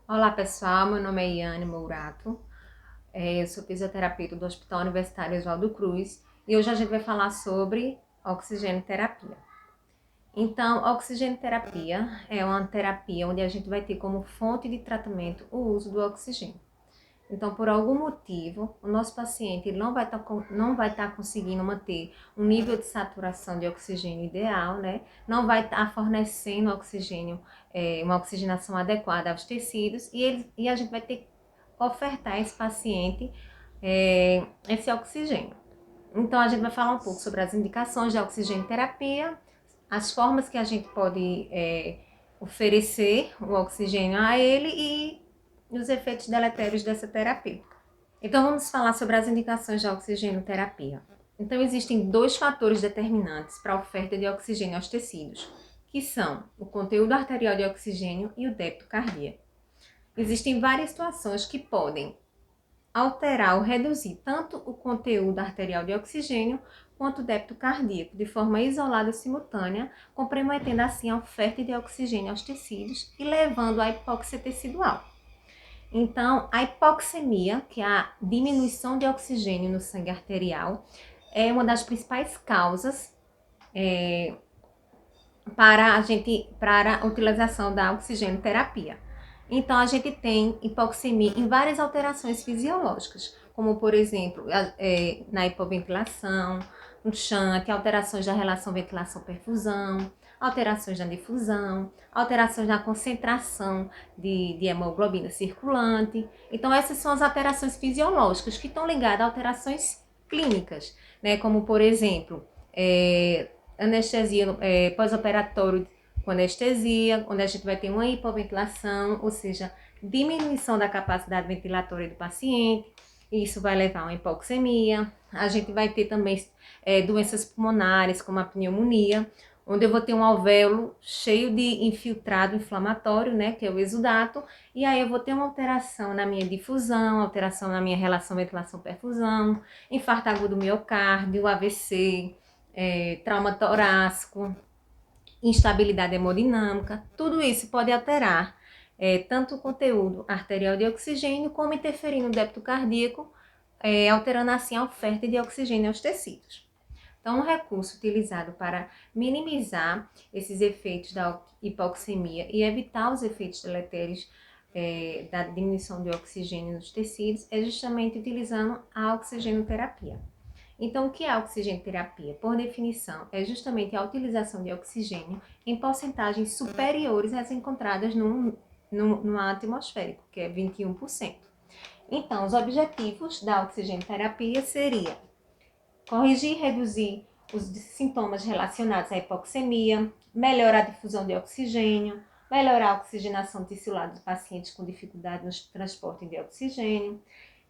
Olá pessoal, meu nome é Iane Mourato, eu sou fisioterapeuta do Hospital Universitário Oswaldo Cruz e hoje a gente vai falar sobre oxigenoterapia. Então, a oxigenoterapia é uma terapia onde a gente vai ter como fonte de tratamento o uso do oxigênio. Então, por algum motivo, o nosso paciente não vai estar conseguindo manter um nível de saturação de oxigênio ideal, né? Não vai estar fornecendo oxigênio, uma oxigenação adequada aos tecidos e a gente vai ter que ofertar a esse paciente esse oxigênio. Então, a gente vai falar um pouco sobre as indicações da oxigenoterapia, as formas que a gente pode oferecer o oxigênio a ele e os efeitos deletérios dessa terapia. Então, vamos falar sobre as indicações da oxigenoterapia. Então, existem dois fatores determinantes para a oferta de oxigênio aos tecidos, que são o conteúdo arterial de oxigênio e o débito cardíaco. Existem várias situações que podem alterar ou reduzir tanto o conteúdo arterial de oxigênio quanto o débito cardíaco, de forma isolada e simultânea, comprometendo assim a oferta de oxigênio aos tecidos e levando à hipóxia tecidual. Então, a hipoxemia, que é a diminuição de oxigênio no sangue arterial, é uma das principais causas para a utilização da oxigenoterapia. Então, a gente tem hipoxemia em várias alterações fisiológicas, como, por exemplo, na hipoventilação, no shunt, alterações da relação ventilação-perfusão, alterações na difusão, alterações na concentração de hemoglobina circulante. Então, essas são as alterações fisiológicas que estão ligadas a alterações clínicas, né? Como, por exemplo, anestesia pós-operatório com anestesia, onde a gente vai ter uma hipoventilação, ou seja, diminuição da capacidade ventilatória do paciente, e isso vai levar a uma hipoxemia. A gente vai ter também doenças pulmonares, como a pneumonia, onde eu vou ter um alvéolo cheio de infiltrado inflamatório, né, que é o exudato, e aí eu vou ter uma alteração na minha difusão, alteração na minha relação ventilação-perfusão, infarto agudo miocárdio, AVC, trauma torácico, instabilidade hemodinâmica, tudo isso pode alterar tanto o conteúdo arterial de oxigênio como interferir no débito cardíaco, alterando assim a oferta de oxigênio aos tecidos. Então, um recurso utilizado para minimizar esses efeitos da hipoxemia e evitar os efeitos deletérios da diminuição de oxigênio nos tecidos é justamente utilizando a oxigenoterapia. Então, o que é a oxigenoterapia? Por definição, é justamente a utilização de oxigênio em porcentagens superiores às encontradas no ar atmosférico, que é 21%. Então, os objetivos da oxigenoterapia seria corrigir e reduzir os sintomas relacionados à hipoxemia, melhorar a difusão de oxigênio, melhorar a oxigenação tissular dos pacientes com dificuldade no transporte de oxigênio,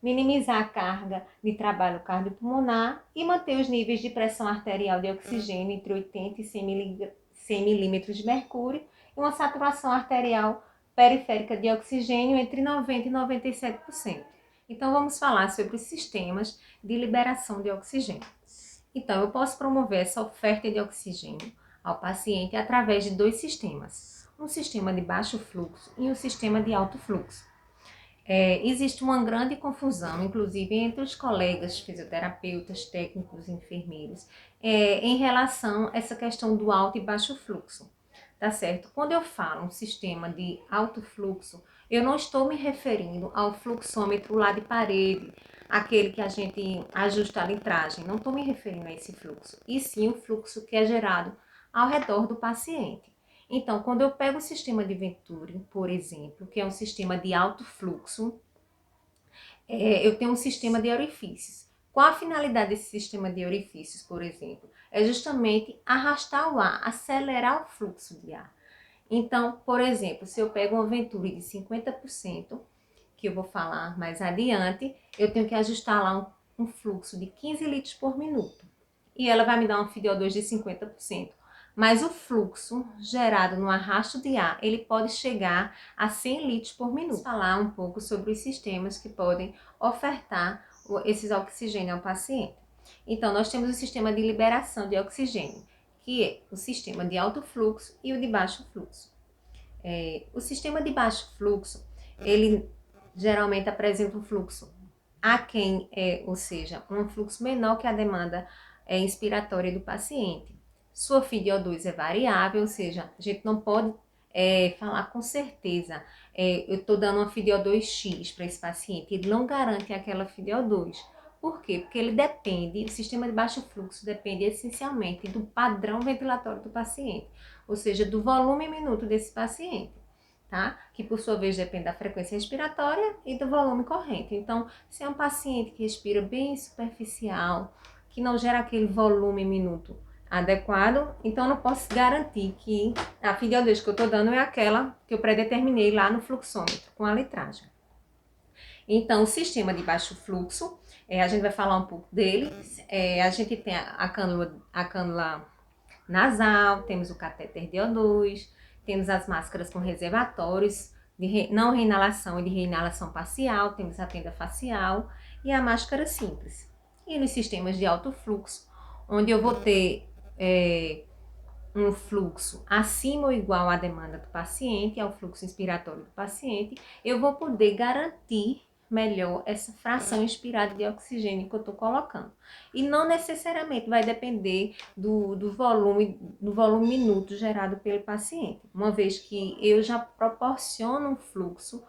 minimizar a carga de trabalho cardiopulmonar e manter os níveis de pressão arterial de oxigênio entre 80 e 100 milímetros de mercúrio e uma saturação arterial periférica de oxigênio entre 90 e 97%. Então, vamos falar sobre os sistemas de liberação de oxigênio. Então, eu posso promover essa oferta de oxigênio ao paciente através de dois sistemas: um sistema de baixo fluxo e um sistema de alto fluxo. Existe uma grande confusão, inclusive entre os colegas fisioterapeutas, técnicos, enfermeiros, em relação a essa questão do alto e baixo fluxo, tá certo? Quando eu falo um sistema de alto fluxo, eu não estou me referindo ao fluxômetro lá de parede, aquele que a gente ajusta a litragem, não estou me referindo a esse fluxo, e sim o fluxo que é gerado ao redor do paciente. Então, quando eu pego o sistema de Venturi, por exemplo, que é um sistema de alto fluxo, eu tenho um sistema de orifícios. Qual a finalidade desse sistema de orifícios, por exemplo? É justamente arrastar o ar, acelerar o fluxo de ar. Então, por exemplo, se eu pego uma Venturi de 50%, que eu vou falar mais adiante, eu tenho que ajustar lá um fluxo de 15 litros por minuto. E ela vai me dar um FiO2 de 50%. Mas o fluxo gerado no arrasto de ar, ele pode chegar a 100 litros por minuto. Vamos falar um pouco sobre os sistemas que podem ofertar esses oxigênio ao paciente. Então, nós temos o sistema de liberação de oxigênio, que é o sistema de alto fluxo e o de baixo fluxo. O sistema de baixo fluxo, ele geralmente apresenta um fluxo aquém, ou seja, um fluxo menor que a demanda inspiratória do paciente. Sua FiO2 é variável, ou seja, a gente não pode falar com certeza, eu estou dando uma FiO2X para esse paciente, ele não garante aquela FiO2. Por quê? Porque ele depende, o sistema de baixo fluxo depende essencialmente do padrão ventilatório do paciente, ou seja, do volume minuto desse paciente, tá? Que por sua vez depende da frequência respiratória e do volume corrente. Então, se é um paciente que respira bem superficial, que não gera aquele volume minuto adequado, então eu não posso garantir que a FiO2 que eu estou dando é aquela que eu predeterminei lá no fluxômetro com a litragem. Então, o sistema de baixo fluxo, a gente vai falar um pouco dele. A gente tem a cânula nasal, temos o catéter DO2, temos as máscaras com reservatórios de não reinalação e de reinalação parcial, temos a tenda facial e a máscara simples. E nos sistemas de alto fluxo, onde eu vou ter um fluxo acima ou igual à demanda do paciente, ao fluxo inspiratório do paciente, eu vou poder garantir melhor essa fração inspirada de oxigênio que eu estou colocando. E não necessariamente vai depender do volume minuto gerado pelo paciente, uma vez que eu já proporciono um fluxo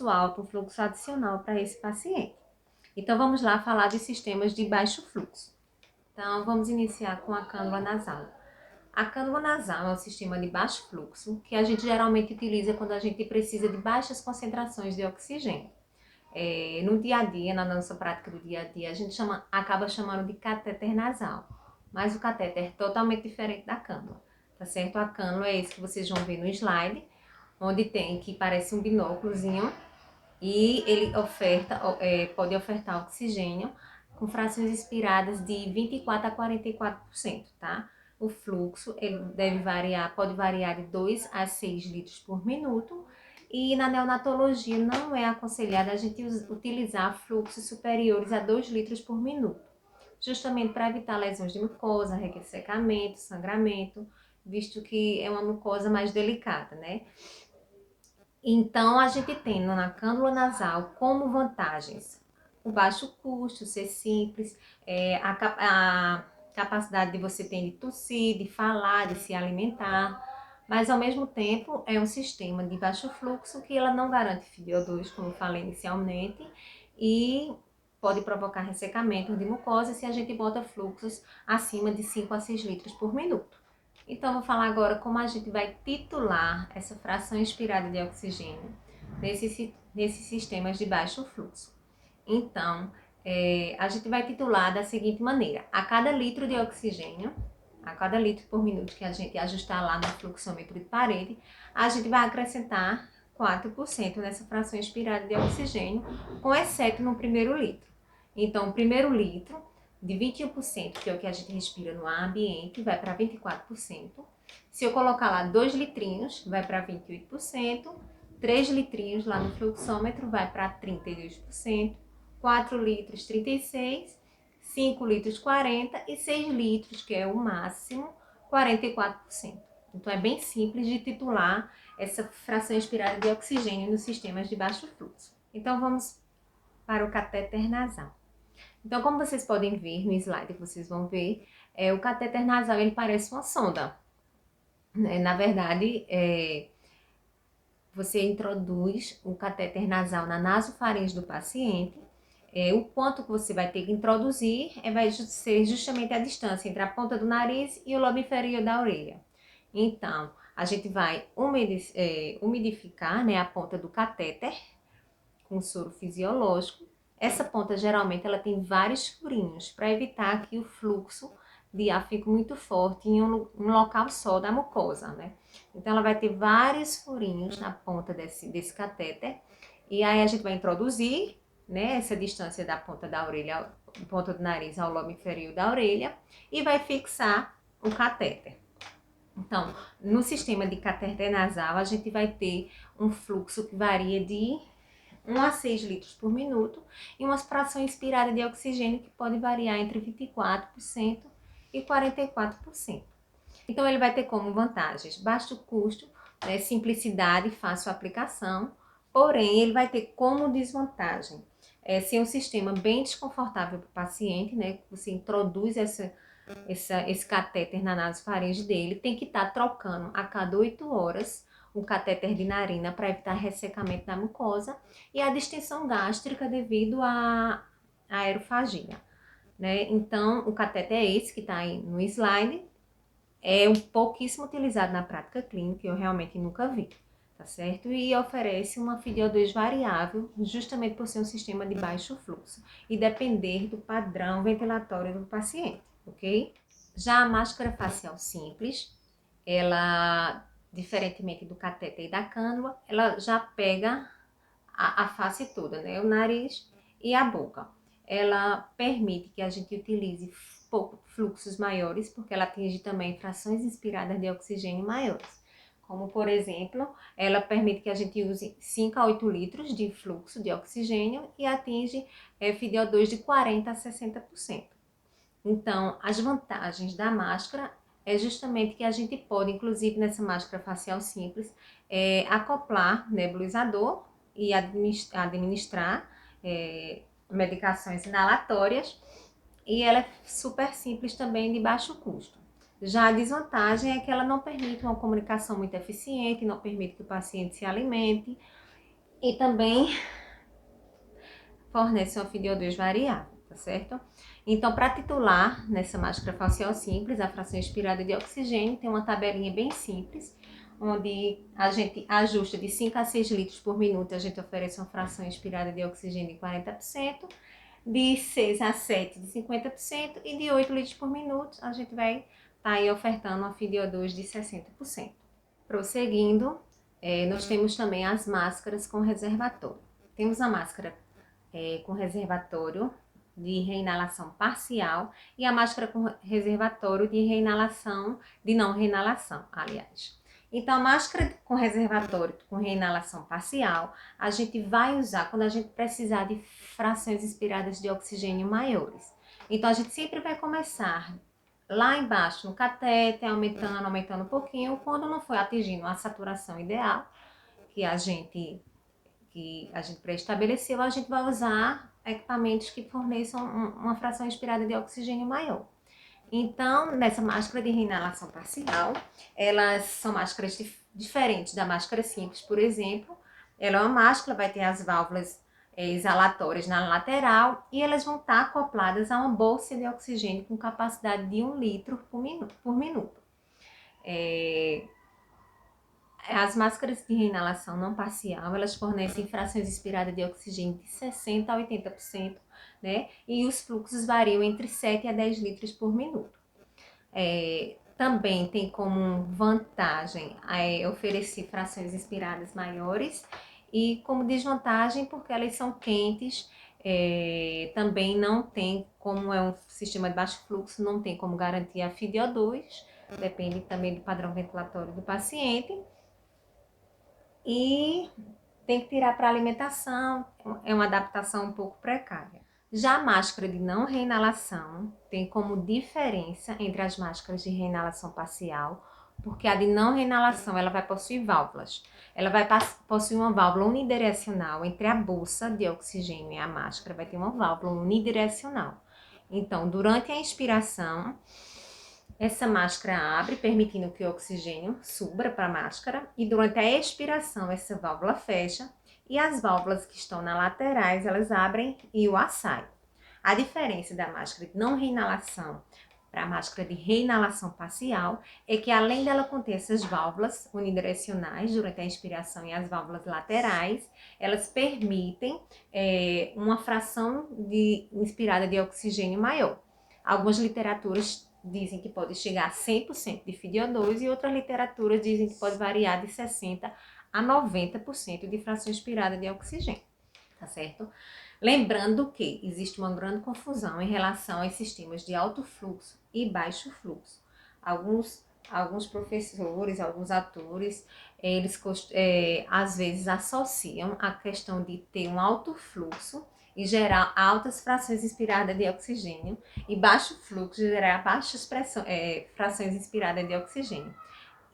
alto, um fluxo adicional para esse paciente. Então vamos lá falar de sistemas de baixo fluxo. Então vamos iniciar com a cânula nasal. A cânula nasal é um sistema de baixo fluxo que a gente geralmente utiliza quando a gente precisa de baixas concentrações de oxigênio. No dia a dia, na nossa prática do dia a dia, a gente acaba chamando de catéter nasal, mas o catéter é totalmente diferente da cânula, tá certo? A cânula é esse que vocês vão ver no slide, onde tem que parece um binóculozinho e ele pode ofertar oxigênio com frações inspiradas de 24 a 44%, tá? O fluxo ele pode variar de 2 a 6 litros por minuto. E na neonatologia não é aconselhado a gente utilizar fluxos superiores a 2 litros por minuto, justamente para evitar lesões de mucosa, ressecamento, sangramento, visto que é uma mucosa mais delicada, né? Então, a gente tem na cânula nasal como vantagens o baixo custo, ser simples, a capacidade de você ter de tossir, de falar, de se alimentar, mas ao mesmo tempo é um sistema de baixo fluxo que ela não garante FiO2, como eu falei inicialmente, e pode provocar ressecamento de mucosa se a gente bota fluxos acima de 5 a 6 litros por minuto. Então, vou falar agora como a gente vai titular essa fração inspirada de oxigênio nesses sistemas de baixo fluxo. Então, a gente vai titular da seguinte maneira: a cada litro de oxigênio, a cada litro por minuto que a gente ajustar lá no fluxômetro de parede, a gente vai acrescentar 4% nessa fração inspirada de oxigênio, com exceto no primeiro litro. Então, o primeiro litro de 21%, que é o que a gente respira no ar ambiente, vai para 24%. Se eu colocar lá 2 litrinhos, vai para 28%. 3 litrinhos lá no fluxômetro, vai para 32%. 4 litros, 36%. 5 litros, 40%. E 6 litros, que é o máximo, 44%. Então, é bem simples de titular essa fração inspirada de oxigênio nos sistemas de baixo fluxo. Então, vamos para o catéter nasal. Então, como vocês podem ver no slide que vocês vão ver, o catéter nasal ele parece uma sonda. Na verdade, você introduz o catéter nasal na nasofaringe do paciente. O quanto que você vai ter que introduzir vai ser justamente a distância entre a ponta do nariz e o lobo inferior da orelha. Então, a gente vai umidificar, né, a ponta do catéter com soro fisiológico. Essa ponta geralmente ela tem vários furinhos para evitar que o fluxo de ar fique muito forte em um local só da mucosa, né? Então ela vai ter vários furinhos na ponta desse catéter e aí a gente vai introduzir, né, essa distância da ponta da orelha, ponta do nariz ao lobo inferior da orelha e vai fixar o catéter. Então, no sistema de catéter nasal, a gente vai ter um fluxo que varia de 1 a 6 litros por minuto e uma fração inspirada de oxigênio que pode variar entre 24% e 44%. Então, ele vai ter como vantagens baixo custo, simplicidade e fácil aplicação, Porém, ele vai ter como desvantagem ser um sistema bem desconfortável para o paciente, né? Você introduz esse catéter na nasofaringe dele, tem que estar trocando a cada 8 horas o catéter de narina para evitar ressecamento da mucosa e a distensão gástrica devido à aerofagia, né? Então, o catéter é esse que está aí no slide, é um pouquíssimo utilizado na prática clínica, eu realmente nunca vi, tá certo? E oferece uma FiO2 variável, justamente por ser um sistema de baixo fluxo e depender do padrão ventilatório do paciente, ok? Já a máscara facial simples, ela, diferentemente do catéter e da cânula, ela já pega a face toda, né? O nariz e a boca. Ela permite que a gente utilize fluxos maiores, porque ela atinge também frações inspiradas de oxigênio maiores. Como, por exemplo, ela permite que a gente use 5 a 8 litros de fluxo de oxigênio e atinge FiO2 de 40 a 60%. Então, as vantagens da máscara é justamente que a gente pode, inclusive nessa máscara facial simples, acoplar nebulizador e administrar medicações inalatórias, e ela é super simples também, de baixo custo. Já a desvantagem é que ela não permite uma comunicação muito eficiente, não permite que o paciente se alimente e também fornece uma FiO2 variável, tá certo? Então, para titular nessa máscara facial simples, a fração inspirada de oxigênio tem uma tabelinha bem simples, onde a gente ajusta de 5 a 6 litros por minuto, a gente oferece uma fração inspirada de oxigênio de 40%, de 6 a 7 de 50% e de 8 litros por minuto, a gente vai estar aí ofertando uma FiO2 de 60%. Prosseguindo, nós temos também as máscaras com reservatório. Temos a máscara com reservatório de reinalação parcial e a máscara com reservatório de reinalação, de não reinalação, aliás. Então, a máscara com reservatório com reinalação parcial, a gente vai usar quando a gente precisar de frações inspiradas de oxigênio maiores. Então, a gente sempre vai começar lá embaixo no catéter, aumentando um pouquinho, quando não for atingindo a saturação ideal, que a gente pré-estabeleceu, a gente vai usar equipamentos que forneçam uma fração inspirada de oxigênio maior. Então, nessa máscara de reinalação parcial, elas são máscaras diferentes da máscara simples, por exemplo. Ela é uma máscara, vai ter as válvulas exalatórias na lateral e elas vão estar acopladas a uma bolsa de oxigênio com capacidade de 1 litro por minuto. As máscaras de reinalação não parcial, elas fornecem frações inspiradas de oxigênio de 60% a 80%, né? E os fluxos variam entre 7 a 10 litros por minuto. Também tem como vantagem oferecer frações inspiradas maiores e como desvantagem porque elas são quentes, também não tem, como é um sistema de baixo fluxo, não tem como garantir a FiO2, depende também do padrão ventilatório do paciente. E tem que tirar para alimentação, é uma adaptação um pouco precária. Já a máscara de não reinalação tem como diferença entre as máscaras de reinalação parcial, porque a de não reinalação ela vai possuir válvulas. Ela vai possuir uma válvula unidirecional entre a bolsa de oxigênio e a máscara, vai ter uma válvula unidirecional. Então, durante a inspiração, essa máscara abre, permitindo que o oxigênio suba para a máscara, e durante a expiração essa válvula fecha e as válvulas que estão nas laterais elas abrem e o ar sai. A diferença da máscara de não reinalação para a máscara de reinalação parcial é que, além dela conter essas válvulas unidirecionais durante a inspiração e as válvulas laterais, elas permitem uma fração inspirada de oxigênio maior. Algumas literaturas dizem que pode chegar a 100% de FiO2 e outras literaturas dizem que pode variar de 60% a 90% de fração inspirada de oxigênio, tá certo? Lembrando que existe uma grande confusão em relação aos sistemas de alto fluxo e baixo fluxo. Alguns professores, alguns autores, eles às vezes associam a questão de ter um alto fluxo e gerar altas frações inspiradas de oxigênio e baixo fluxo gerar baixas frações inspiradas de oxigênio.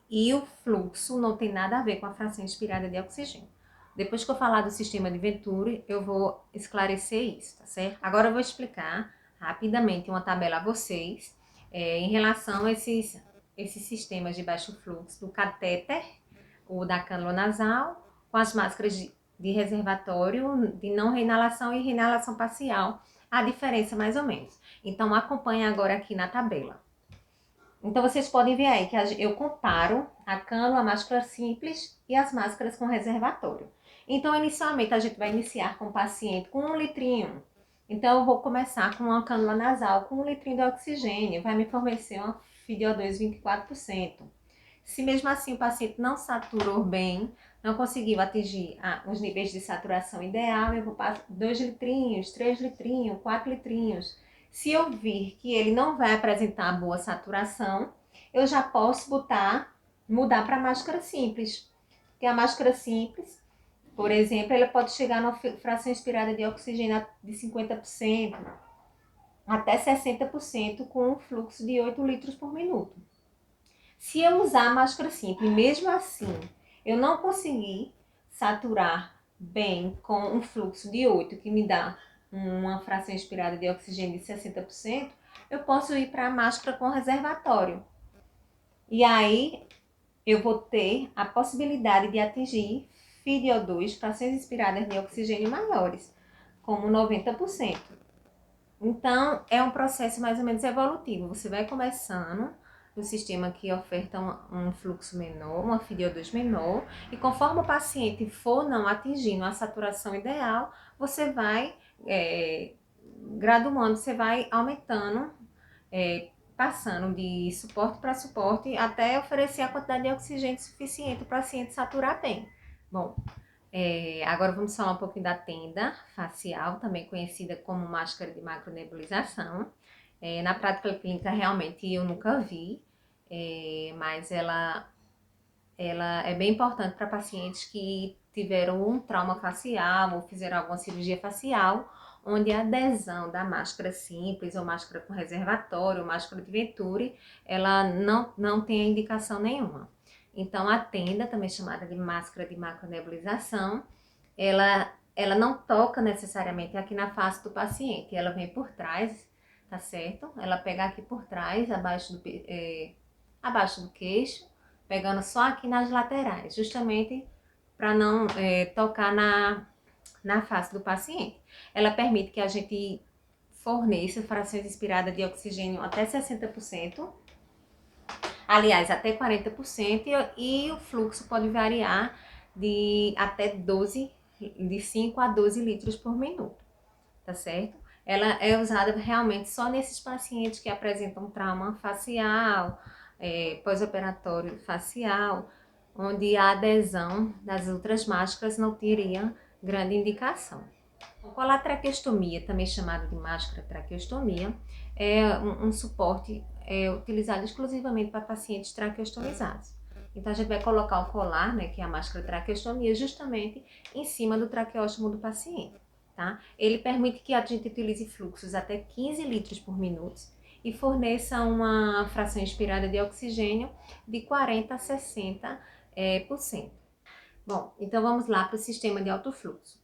E o fluxo não tem nada a ver com a fração inspirada de oxigênio. Depois que eu falar do sistema de Venturi, eu vou esclarecer isso, tá certo? Agora eu vou explicar rapidamente uma tabela a vocês em relação a esses sistemas de baixo fluxo do catéter, ou da cânula nasal, com as máscaras de reservatório, de não reinalação e reinalação parcial, a diferença mais ou menos. Então acompanhe agora aqui na tabela. Então vocês podem ver aí que eu comparo a cânula, a máscara simples e as máscaras com reservatório. Então inicialmente a gente vai iniciar com o paciente com 1 litrinho. Então eu vou começar com uma cânula nasal com 1 litrinho de oxigênio, vai me fornecer uma FiO2 24%. Se mesmo assim o paciente não saturou bem, não conseguiu atingir os níveis de saturação ideal, eu vou para 2 litrinhos, 3 litrinhos, 4 litrinhos. Se eu vir que ele não vai apresentar boa saturação, eu já posso mudar para máscara simples. Porque a máscara simples, por exemplo, ela pode chegar numa fração inspirada de oxigênio de 50%, até 60% com um fluxo de 8 litros por minuto. Se eu usar a máscara simples, mesmo assim, eu não conseguir saturar bem com um fluxo de 8, que me dá uma fração inspirada de oxigênio de 60%, eu posso ir para a máscara com reservatório. E aí, eu vou ter a possibilidade de atingir FiO2, frações inspiradas de oxigênio maiores, como 90%. Então, é um processo mais ou menos evolutivo. Você vai começando no sistema que oferta um fluxo menor, uma FiO2 menor, e conforme o paciente for não atingindo a saturação ideal, você vai graduando, você vai aumentando, passando de suporte para suporte, até oferecer a quantidade de oxigênio suficiente para o paciente saturar bem. Bom, agora vamos falar um pouquinho da tenda facial, também conhecida como máscara de macronebulização. Na prática clínica, realmente, eu nunca vi, mas ela é bem importante para pacientes que tiveram um trauma facial ou fizeram alguma cirurgia facial, onde a adesão da máscara simples ou máscara com reservatório ou máscara de Venturi, ela não tem indicação nenhuma. Então, a tenda, também chamada de máscara de macronebulização, ela não toca necessariamente aqui na face do paciente, ela vem por trás, tá certo? Ela pega aqui por trás, abaixo do queixo, pegando só aqui nas laterais, justamente para não tocar na face do paciente. Ela permite que a gente forneça frações inspiradas de oxigênio até 60%, aliás, até 40%, e o fluxo pode variar de até 5 a 12 litros por minuto, tá certo? Ela é usada realmente só nesses pacientes que apresentam trauma facial, pós-operatório facial, onde a adesão das outras máscaras não teria grande indicação. Com a traqueostomia, também chamada de máscara traqueostomia, é um suporte utilizado exclusivamente para pacientes traqueostomizados. Então a gente vai colocar o colar, né, que é a máscara traqueostomia, justamente em cima do traqueóstomo do paciente. Tá? Ele permite que a gente utilize fluxos até 15 litros por minuto e forneça uma fração inspirada de oxigênio de 40 a 60%. Bom, então vamos lá para o sistema de alto fluxo.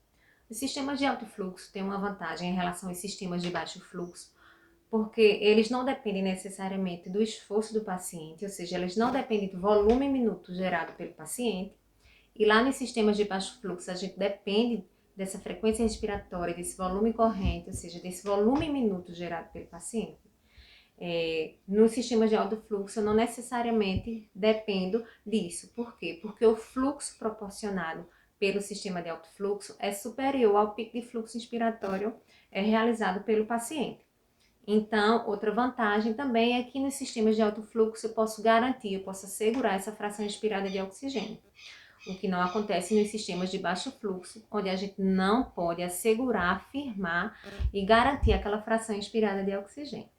Os sistemas de alto fluxo têm uma vantagem em relação aos sistemas de baixo fluxo, porque eles não dependem necessariamente do esforço do paciente, ou seja, eles não dependem do volume minuto gerado pelo paciente. E lá nos sistemas de baixo fluxo, a gente depende dessa frequência respiratória, desse volume corrente, ou seja, desse volume minuto gerado pelo paciente. Nos sistemas de alto fluxo, eu não necessariamente dependo disso. Por quê? Porque o fluxo proporcionado pelo sistema de alto fluxo é superior ao pico de fluxo inspiratório realizado pelo paciente. Então, outra vantagem também é que nos sistemas de alto fluxo eu posso garantir, eu posso assegurar essa fração inspirada de oxigênio. O que não acontece nos sistemas de baixo fluxo, onde a gente não pode assegurar, afirmar e garantir aquela fração inspirada de oxigênio.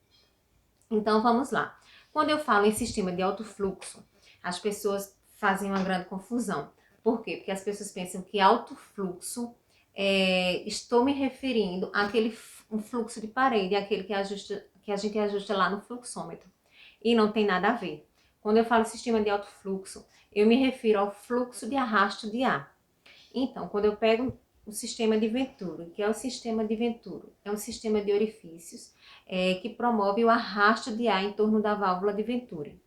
Então, vamos lá. Quando eu falo em sistema de alto fluxo, as pessoas fazem uma grande confusão. Por quê? Porque as pessoas pensam que alto fluxo, estou me referindo àquele um fluxo de parede, aquele que a gente ajusta lá no fluxômetro. E não tem nada a ver. Quando eu falo sistema de alto fluxo, eu me refiro ao fluxo de arrasto de ar. Então, quando eu pego o sistema de Venturi, que é o sistema de Venturi, é um sistema de orifícios que promove o arrasto de ar em torno da válvula de Venturi.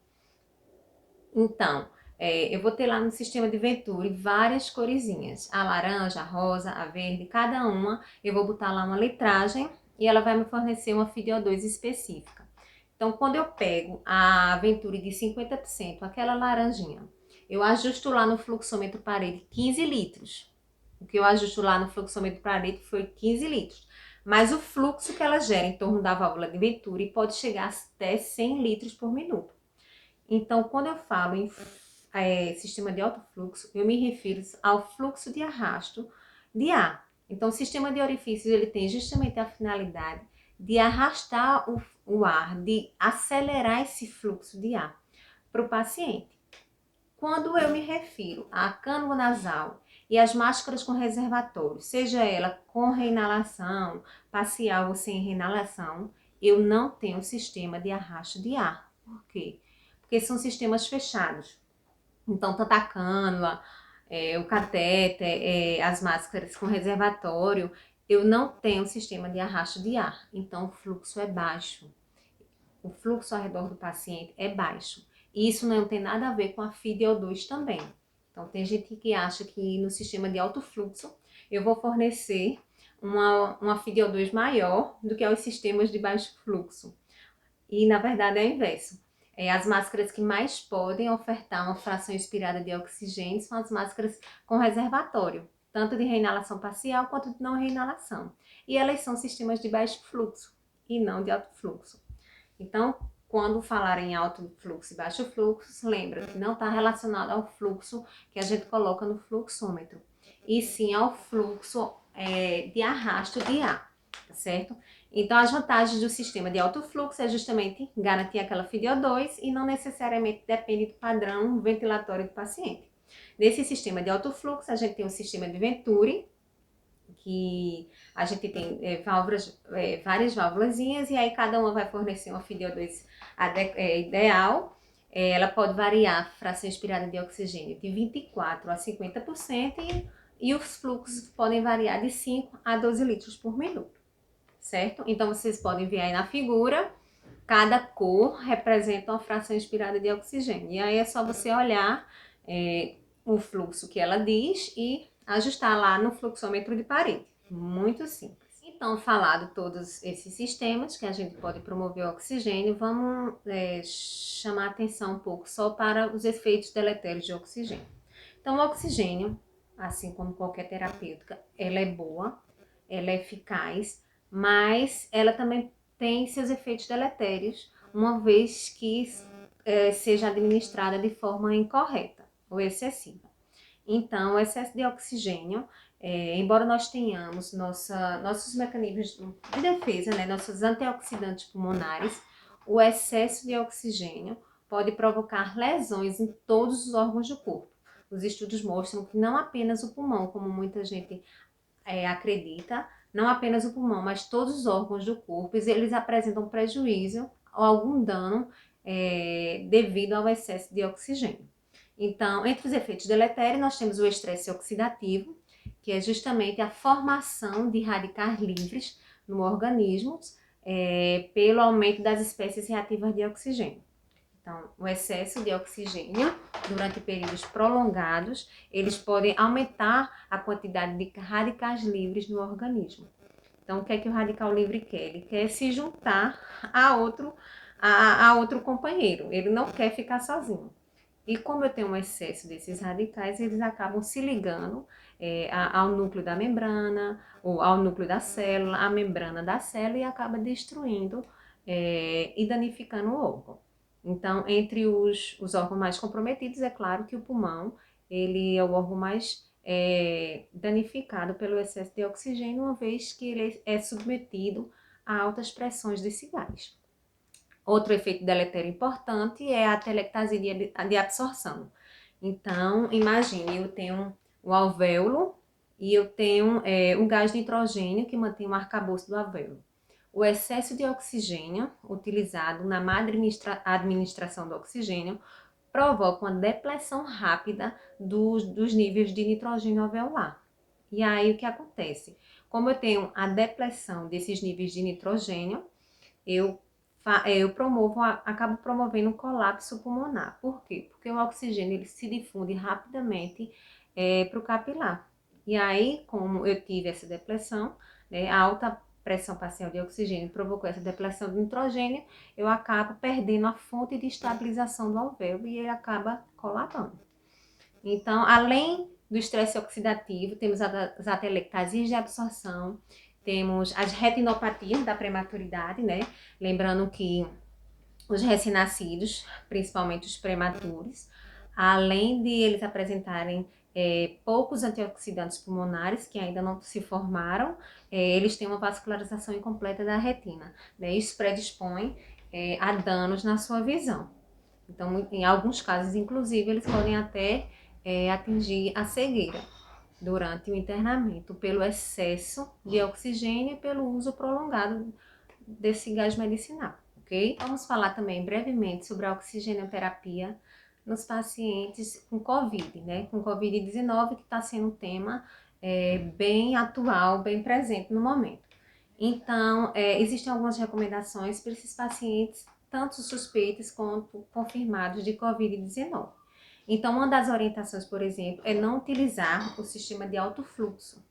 Então, eu vou ter lá no sistema de Venturi várias coresinhas, a laranja, a rosa, a verde, cada uma eu vou botar lá uma litragem e ela vai me fornecer uma FiDO2 específica. Então, quando eu pego a Venturi de 50%, aquela laranjinha, eu ajusto lá no fluxômetro parede 15 litros. O que eu ajusto lá no fluxômetro parede foi 15 litros. Mas o fluxo que ela gera em torno da válvula de Venturi pode chegar até 100 litros por minuto. Então, quando eu falo em sistema de alto fluxo, eu me refiro ao fluxo de arrasto de ar. Então, o sistema de orifícios ele tem justamente a finalidade de arrastar o ar, de acelerar esse fluxo de ar para o paciente. Quando eu me refiro a cânula nasal e as máscaras com reservatório, seja ela com reinalação, parcial ou sem reinalação, eu não tenho sistema de arrasto de ar. Por quê? Porque são sistemas fechados. Então, tanto a cânula, o catéter, as máscaras com reservatório, eu não tenho sistema de arrasto de ar. Então, o fluxo é baixo. O fluxo ao redor do paciente é baixo. E isso não tem nada a ver com a FiDO2 também. Então, tem gente que acha que no sistema de alto fluxo eu vou fornecer uma FiDO2 maior do que aos sistemas de baixo fluxo. E, na verdade, é o inverso. As máscaras que mais podem ofertar uma fração expirada de oxigênio são as máscaras com reservatório, tanto de reinalação parcial quanto de não reinalação. E elas são sistemas de baixo fluxo e não de alto fluxo. Então, quando falar em alto fluxo e baixo fluxo, lembra que não está relacionado ao fluxo que a gente coloca no fluxômetro, e sim ao fluxo de arrasto de ar, tá certo? Então, as vantagens do sistema de alto fluxo é justamente garantir aquela FiDO2 e não necessariamente depende do padrão ventilatório do paciente. Nesse sistema de alto fluxo, a gente tem o sistema de Venturi, que a gente tem várias válvulazinhas e aí cada uma vai fornecer uma FiDO2 ideal. Ela pode variar a fração expirada de oxigênio de 24% a 50% e os fluxos podem variar de 5 a 12 litros por minuto, certo? Então, vocês podem ver aí na figura, cada cor representa uma fração expirada de oxigênio. E aí é só você olhar o fluxo que ela diz e ajustar lá no fluxômetro de parede. Muito simples. Então, falado todos esses sistemas que a gente pode promover o oxigênio, vamos chamar a atenção um pouco só para os efeitos deletérios de oxigênio. Então, o oxigênio, assim como qualquer terapêutica, ela é boa, ela é eficaz, mas ela também tem seus efeitos deletérios, uma vez que seja administrada de forma incorreta ou excessiva. Então, o excesso de oxigênio, embora nós tenhamos nossos mecanismos de defesa, né, nossos antioxidantes pulmonares, o excesso de oxigênio pode provocar lesões em todos os órgãos do corpo. Os estudos mostram que não apenas o pulmão, como muita gente acredita, não apenas o pulmão, mas todos os órgãos do corpo, eles apresentam prejuízo ou algum dano devido ao excesso de oxigênio. Então, entre os efeitos deletérios, nós temos o estresse oxidativo, que é justamente a formação de radicais livres no organismo pelo aumento das espécies reativas de oxigênio. Então, o excesso de oxigênio durante períodos prolongados, eles podem aumentar a quantidade de radicais livres no organismo. Então, o que é que o radical livre quer? Ele quer se juntar a outro companheiro, ele não quer ficar sozinho. E como eu tenho um excesso desses radicais, eles acabam se ligando ao núcleo da membrana, ou ao núcleo da célula, à membrana da célula e acaba destruindo e danificando o órgão. Então, entre os órgãos mais comprometidos, é claro que o pulmão, ele é o órgão mais danificado pelo excesso de oxigênio, uma vez que ele é submetido a altas pressões desse gás. Outro efeito deletério importante é a atelectasia de absorção. Então, imagine, eu tenho o alvéolo e eu tenho um gás de nitrogênio que mantém o arcabouço do alvéolo. O excesso de oxigênio utilizado na má administração do oxigênio provoca uma depressão rápida dos níveis de nitrogênio alveolar. E aí o que acontece? Como eu tenho a depressão desses níveis de nitrogênio, eu acabo promovendo um colapso pulmonar. Por quê? Porque o oxigênio ele se difunde rapidamente para o capilar. E aí, como eu tive essa depressão, né, a alta pressão parcial de oxigênio provocou essa depressão do nitrogênio, eu acabo perdendo a fonte de estabilização do alvéolo e ele acaba colapsando. Então, além do estresse oxidativo, temos as atelectasias de absorção, temos as retinopatias da prematuridade, né? Lembrando que os recém-nascidos, principalmente os prematuros, além de eles apresentarem poucos antioxidantes pulmonares que ainda não se formaram, eles têm uma vascularização incompleta da retina, né? Isso predispõe a danos na sua visão. Então, em alguns casos, inclusive, eles podem até atingir a cegueira durante o internamento pelo excesso de oxigênio e pelo uso prolongado desse gás medicinal, ok? Vamos falar também brevemente sobre a oxigenoterapia nos pacientes com Covid, né? Com Covid-19, que está sendo um tema bem atual, bem presente no momento. Então, existem algumas recomendações para esses pacientes, tanto suspeitos quanto confirmados de Covid-19. Então, uma das orientações, por exemplo, é não utilizar o sistema de alto fluxo,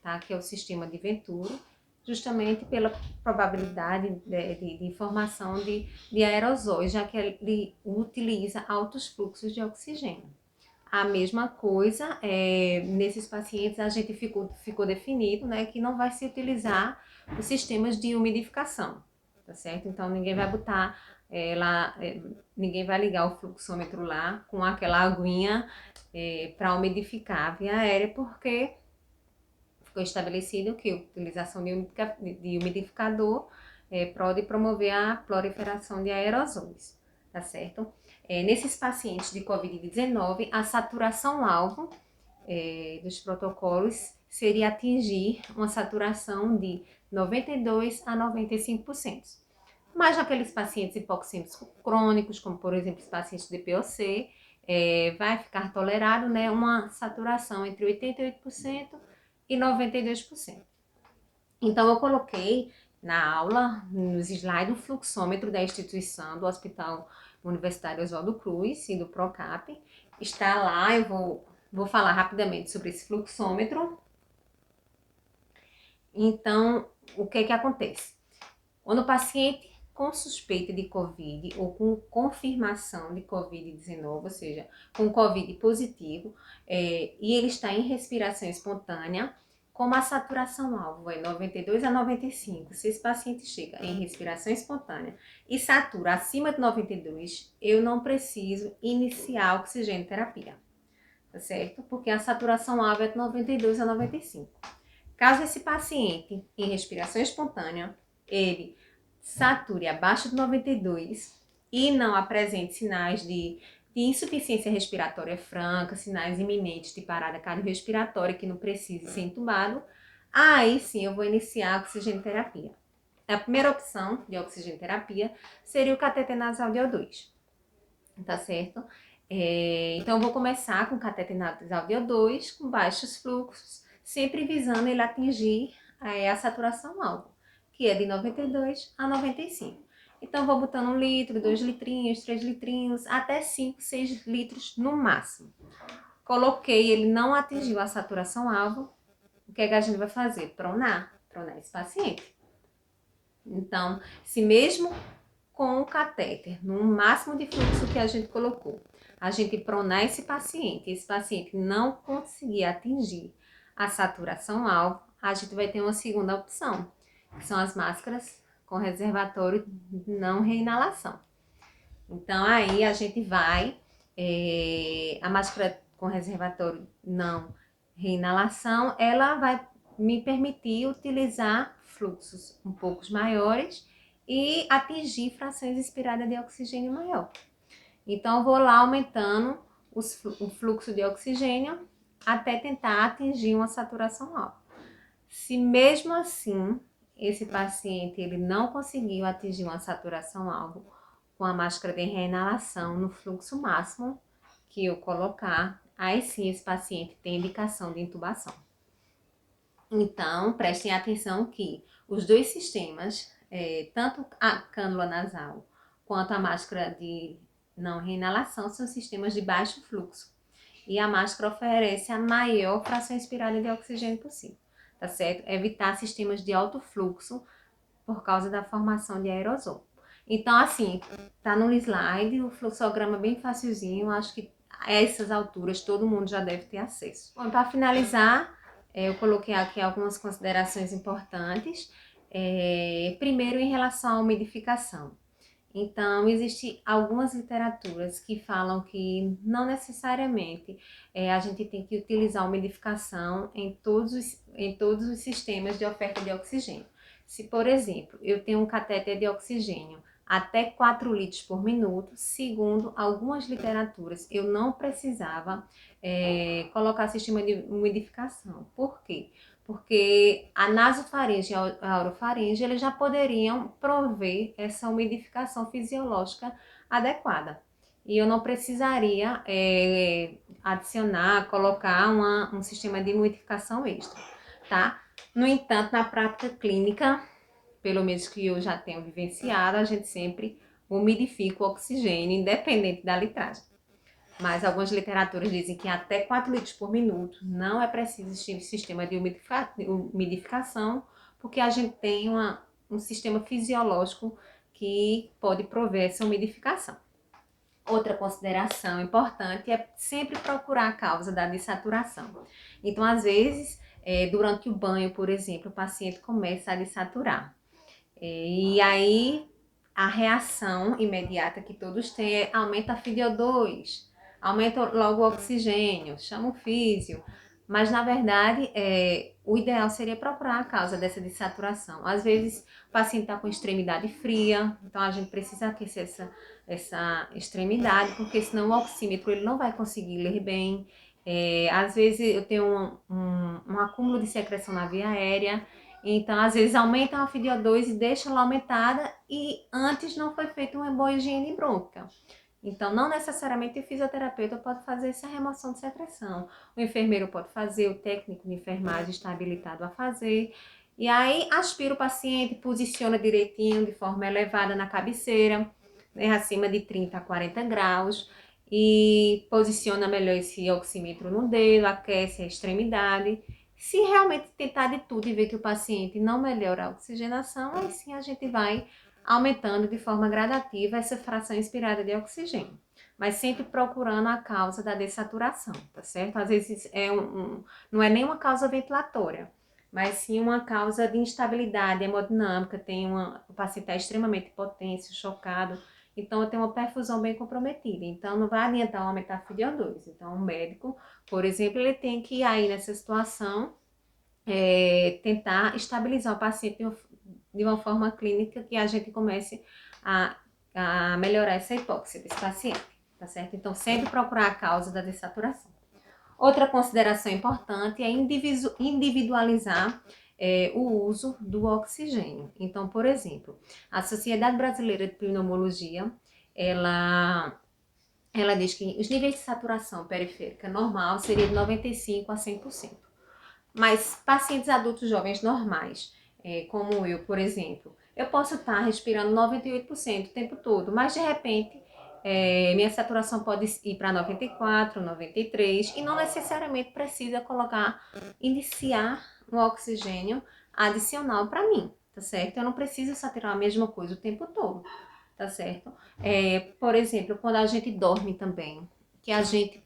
tá? Que é o sistema de Venturi, justamente pela probabilidade de formação de aerosóis, já que ele utiliza altos fluxos de oxigênio. A mesma coisa, nesses pacientes a gente ficou definido, né, que não vai se utilizar os sistemas de umidificação, tá certo? Então ninguém vai botar ninguém vai ligar o fluxômetro lá com aquela aguinha para umidificar a via aérea, porque ficou estabelecido que a utilização de umidificador pode promover a proliferação de aerosóis, tá certo? Nesses pacientes de Covid-19, a saturação-alvo dos protocolos seria atingir uma saturação de 92% a 95%. Mas naqueles pacientes hipoxêmicos crônicos, como por exemplo os pacientes de POC, vai ficar tolerado, né, uma saturação entre 88% e 92%. Então eu coloquei na aula, nos slides, o fluxômetro da instituição, do Hospital Universitário Oswaldo Cruz e do PROCAP. Está lá, eu vou falar rapidamente sobre esse fluxômetro. Então, o que acontece? Quando o paciente com suspeita de COVID ou com confirmação de COVID-19, ou seja, com COVID positivo, e ele está em respiração espontânea, como a saturação-alvo é 92 a 95, se esse paciente chega em respiração espontânea e satura acima de 92, eu não preciso iniciar oxigenoterapia, tá certo? Porque a saturação-alvo é de 92 a 95. Caso esse paciente em respiração espontânea, ele sature abaixo de 92 e não apresente sinais de insuficiência respiratória franca, sinais iminentes de parada cardiorrespiratória que não precise ser entubado, aí sim eu vou iniciar a oxigenoterapia. A primeira opção de oxigenoterapia seria o cateter nasal DO2, tá certo? Então eu vou começar com o cateter nasal DO2 com baixos fluxos, sempre visando ele atingir a saturação-alvo, que é de 92 a 95. Então, vou botando 1 litro, 2 litrinhos, 3 litrinhos, até 5, 6 litros no máximo. Coloquei, ele não atingiu a saturação-alvo, o que é que a gente vai fazer? Pronar esse paciente. Então, se mesmo com o catéter, no máximo de fluxo que a gente colocou, a gente pronar esse paciente não conseguir atingir a saturação-alvo, a gente vai ter uma segunda opção, que são as máscaras com reservatório de não reinalação. Então, aí a gente vai, a máscara com reservatório não reinalação, ela vai me permitir utilizar fluxos um pouco maiores e atingir frações inspiradas de oxigênio maior. Então, eu vou lá aumentando o fluxo de oxigênio até tentar atingir uma saturação alta. Se mesmo assim esse paciente ele não conseguiu atingir uma saturação alvo com a máscara de reinalação no fluxo máximo que eu colocar, aí sim esse paciente tem indicação de intubação. Então, prestem atenção que os dois sistemas, tanto a cânula nasal quanto a máscara de não reinalação, são sistemas de baixo fluxo. E a máscara oferece a maior fração inspirada de oxigênio possível, tá certo? Evitar sistemas de alto fluxo por causa da formação de aerosol. Então, assim, tá no slide, o fluxograma bem facilzinho, acho que a essas alturas todo mundo já deve ter acesso. Bom, para finalizar, eu coloquei aqui algumas considerações importantes. Primeiro, em relação à umidificação. Então, existem algumas literaturas que falam que não necessariamente a gente tem que utilizar umidificação em todos os sistemas de oferta de oxigênio. Se, por exemplo, eu tenho um catéter de oxigênio até 4 litros por minuto, segundo algumas literaturas, eu não precisava colocar sistema de umidificação. Por quê? Porque a nasofaringe e a orofaringe eles já poderiam prover essa umidificação fisiológica adequada. E eu não precisaria adicionar, colocar um sistema de umidificação extra, tá? No entanto, na prática clínica, pelo menos que eu já tenho vivenciado, a gente sempre umidifica o oxigênio, independente da litragem. Mas algumas literaturas dizem que até 4 litros por minuto não é preciso existir sistema de umidificação, porque a gente tem um sistema fisiológico que pode prover essa umidificação. Outra consideração importante é sempre procurar a causa da dessaturação. Então, às vezes, durante o banho, por exemplo, o paciente começa a dessaturar. E aí, a reação imediata que todos têm é aumenta a FiO2, aumenta logo o oxigênio, chama o físio. Mas, na verdade, o ideal seria procurar a causa dessa dessaturação. Às vezes, o paciente está com extremidade fria, então a gente precisa aquecer essa extremidade, porque senão o oxímetro ele não vai conseguir ler bem. Às vezes, eu tenho um acúmulo de secreção na via aérea, então, às vezes, aumentam a FiO2 e deixam ela aumentada e antes não foi feita uma boa higiene brônquica. Então, não necessariamente o fisioterapeuta pode fazer essa remoção de secreção. O enfermeiro pode fazer, o técnico de enfermagem está habilitado a fazer. E aí, aspira o paciente, posiciona direitinho, de forma elevada na cabeceira, né, acima de 30 a 40 graus. E posiciona melhor esse oxímetro no dedo, aquece a extremidade. Se realmente tentar de tudo e ver que o paciente não melhora a oxigenação, aí sim a gente vai aumentando de forma gradativa essa fração inspirada de oxigênio. Mas sempre procurando a causa da dessaturação, tá certo? Às vezes não é nem uma causa ventilatória, mas sim uma causa de instabilidade hemodinâmica. O paciente está extremamente hipotenso, chocado, então eu tenho uma perfusão bem comprometida. Então não vai adiantar aumentar a FiO2. Então o médico, por exemplo, ele tem que aí nessa situação tentar estabilizar o paciente de uma forma clínica que a gente comece a melhorar essa hipóxia desse paciente, tá certo? Então sempre procurar a causa da dessaturação. Outra consideração importante é individualizar o uso do oxigênio. Então, por exemplo, a Sociedade Brasileira de Pneumologia, ela diz que os níveis de saturação periférica normal seria de 95 a 100%. Mas pacientes adultos jovens normais, como eu, por exemplo, eu posso estar respirando 98% o tempo todo, mas de repente minha saturação pode ir para 94, 93 e não necessariamente precisa iniciar um oxigênio adicional para mim, tá certo? Eu não preciso saturar a mesma coisa o tempo todo, tá certo? Por exemplo, quando a gente dorme também, que a gente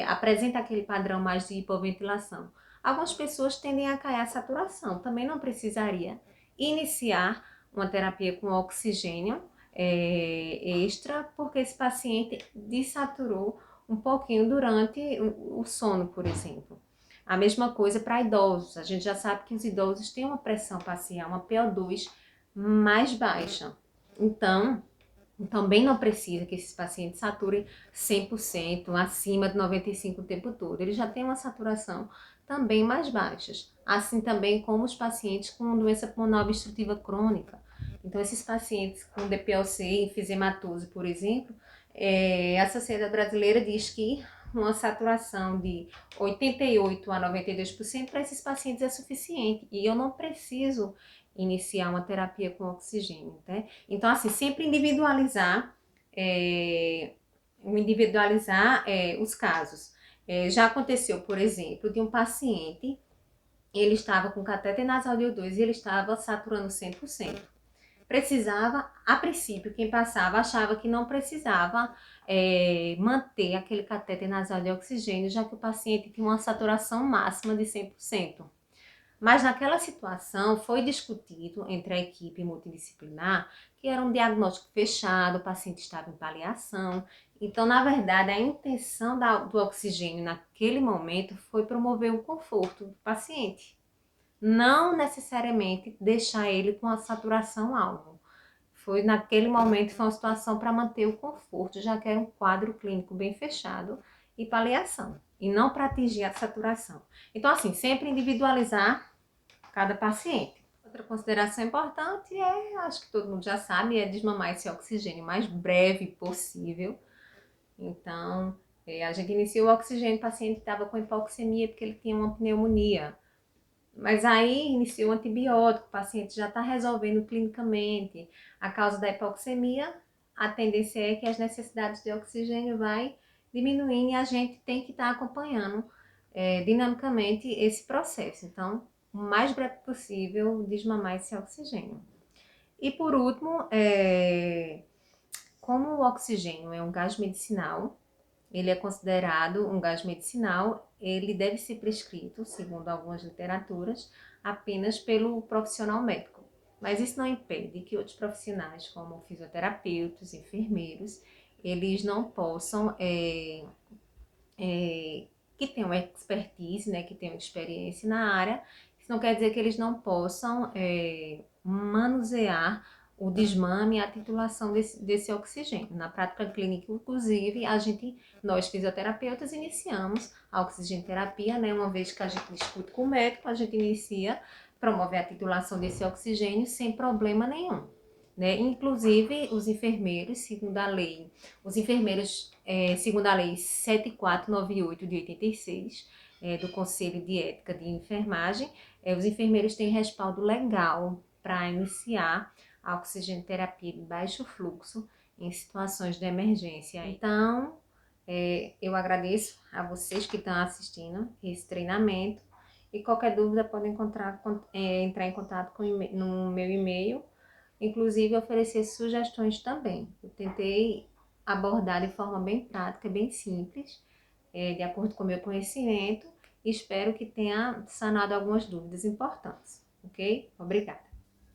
apresenta aquele padrão mais de hipoventilação, algumas pessoas tendem a cair a saturação. Também não precisaria iniciar uma terapia com oxigênio extra, porque esse paciente desaturou um pouquinho durante o sono, por exemplo. A mesma coisa para idosos. A gente já sabe que os idosos têm uma pressão facial, uma PO2 mais baixa. Então, também não precisa que esses pacientes saturem 100%, acima de 95% o tempo todo. Eles já têm uma saturação também mais baixas. Assim também como os pacientes com doença pulmonar obstrutiva crônica. Então, esses pacientes com DPLC e enfisematose, por exemplo, a Sociedade Brasileira diz que uma saturação de 88 a 92% para esses pacientes é suficiente e eu não preciso iniciar uma terapia com oxigênio, né? Então, assim, sempre individualizar os casos. Já aconteceu, por exemplo, de um paciente, ele estava com catéter nasal de O2 e ele estava saturando 100%. Precisava, a princípio, quem passava achava que não precisava manter aquele catéter nasal de oxigênio, já que o paciente tinha uma saturação máxima de 100%. Mas naquela situação foi discutido entre a equipe multidisciplinar que era um diagnóstico fechado, o paciente estava em paliação. Então, na verdade, a intenção do oxigênio naquele momento foi promover o conforto do paciente, não necessariamente deixar ele com a saturação alta. Foi naquele momento, foi uma situação para manter o conforto, já que era um quadro clínico bem fechado e paliação, e não para atingir a saturação. Então, assim, sempre individualizar cada paciente. Outra consideração importante acho que todo mundo já sabe, é desmamar esse oxigênio o mais breve possível. Então, a gente iniciou o oxigênio, o paciente estava com hipoxemia porque ele tinha uma pneumonia. Mas aí iniciou o antibiótico, o paciente já está resolvendo clinicamente a causa da hipoxemia, a tendência é que as necessidades de oxigênio vai diminuindo e a gente tem que estar acompanhando dinamicamente esse processo. Então, o mais breve possível, desmamar esse oxigênio. E por último, como o oxigênio é um gás medicinal, ele é considerado um gás medicinal, ele deve ser prescrito, segundo algumas literaturas, apenas pelo profissional médico. Mas isso não impede que outros profissionais, como fisioterapeutas, enfermeiros, eles não possam, que tenham expertise, né, que tenham experiência na área, isso não quer dizer que eles não possam manusear o desmame e a titulação desse oxigênio. Na prática clínica, inclusive, nós fisioterapeutas, iniciamos a oxigenoterapia, né? Uma vez que a gente discute com o médico, a gente promove a titulação desse oxigênio sem problema nenhum. Né? Inclusive, segundo a lei 7498 de 86, do Conselho de Ética de Enfermagem, os enfermeiros têm respaldo legal para iniciar a oxigenoterapia de baixo fluxo em situações de emergência. Então, eu agradeço a vocês que estão assistindo esse treinamento e qualquer dúvida podem entrar em contato no meu e-mail, inclusive oferecer sugestões também. Eu tentei abordar de forma bem prática, bem simples, de acordo com o meu conhecimento, e espero que tenha sanado algumas dúvidas importantes, ok? Obrigada.